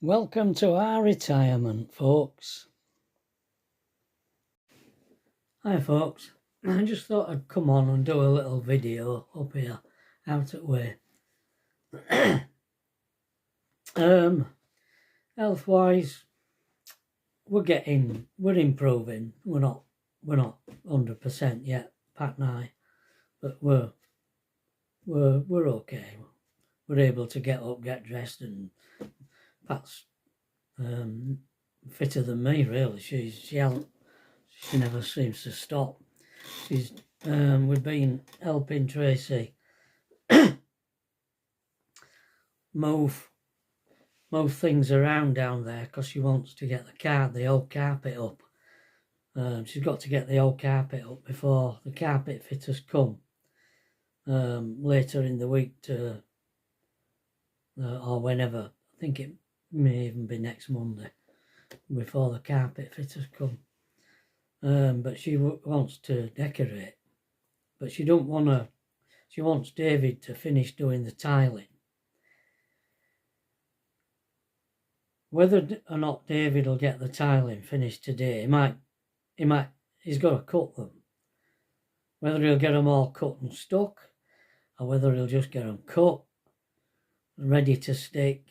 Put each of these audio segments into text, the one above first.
Welcome to our retirement, folks. Hi folks, I just thought I'd come on and do a little video up here, out at way. Health-wise, we're improving. We're not 100% yet, Pat and I, but we're okay. We're able to get up, get dressed, and Pat's fitter than me, really. She never seems to stop. We've been helping Tracy move things around down there because she wants to get the old carpet up. She's got to get the old carpet up before the carpet fitters come later in the week or whenever. I think it may even be next Monday before the carpet fitters come. But she wants to decorate, but she wants David to finish doing the tiling. Whether or not David will get the tiling finished today, he's got to cut them. Whether he'll get them all cut and stuck, or whether he'll just get them cut, ready to stick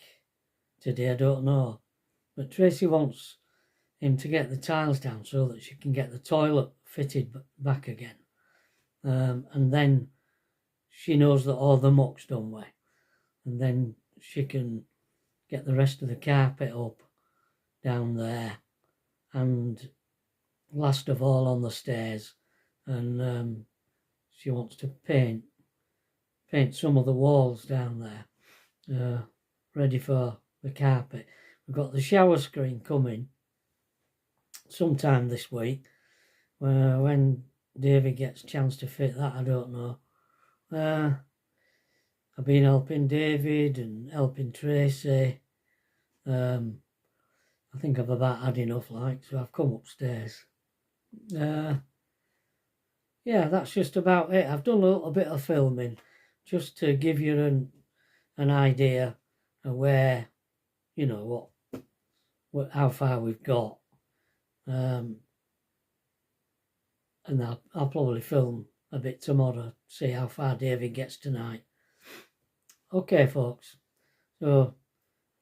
today, I don't know. But Tracy wants him to get the tiles down so that she can get the toilet fitted back again. And then she knows that all the muck's done with. And then she can get the rest of the carpet up down there. And last of all on the stairs. And she wants to paint some of the walls down there. Ready for the carpet. We've got the shower screen coming sometime this week. When David gets a chance to fit that, I don't know. I've been helping David and helping Tracy. I think I've about had enough, so I've come upstairs. Yeah, that's just about it. I've done a little bit of filming just to give you an idea of where, how far we've got. And I'll probably film a bit tomorrow, see how far David gets tonight. Okay, folks. So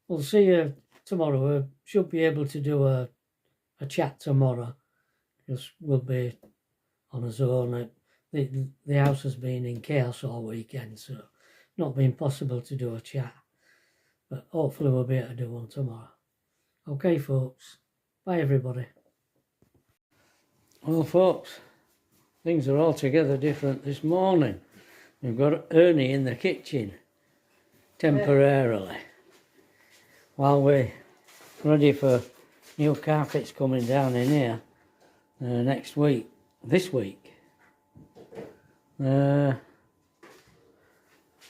we'll see you tomorrow. We should be able to do a chat tomorrow because we'll be on his own. The house has been in chaos all weekend, so not been possible to do a chat. But hopefully we'll be able to do one tomorrow. Okay, folks. Bye, everybody. Well, folks, things are altogether different this morning. We've got Ernie in the kitchen temporarily while we're ready for new carpets coming down in here this week.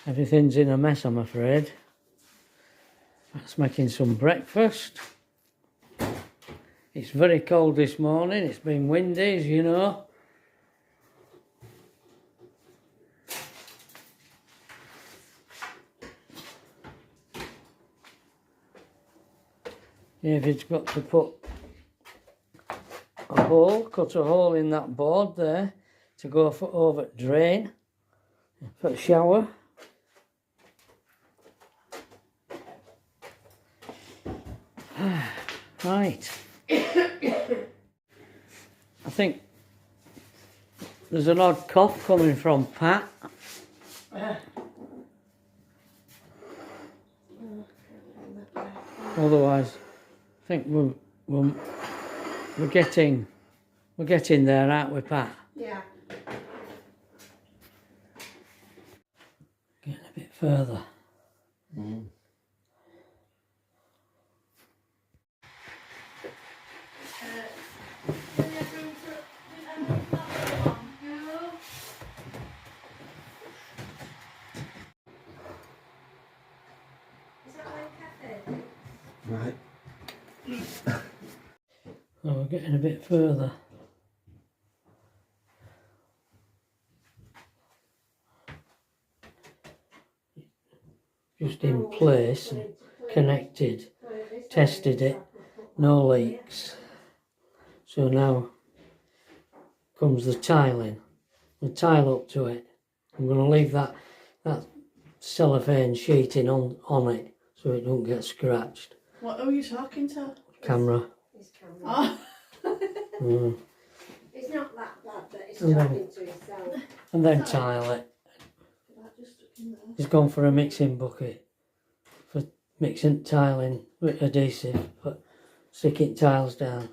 Everything's in a mess, I'm afraid. That's making some breakfast. It's very cold this morning. It's been windy, as you know. David's got to cut a hole in that board there to go over drain for the shower. Right. I think there's an odd cough coming from Pat. Otherwise, I think we're getting there, aren't we, Pat? Yeah. Getting a bit further. Right. Oh, we're getting a bit further. Just in place and connected tested it, no leaks. So now comes the tiling. The tile up to it. I'm going to leave that cellophane sheeting on it so it don't get scratched. What are you talking to? Camera. His camera. Oh. It's not that bad, but it's talking to himself. And then tile it. That just stuck in there. He's gone for a mixing bucket for mixing tiling with adhesive, but sticking tiles down.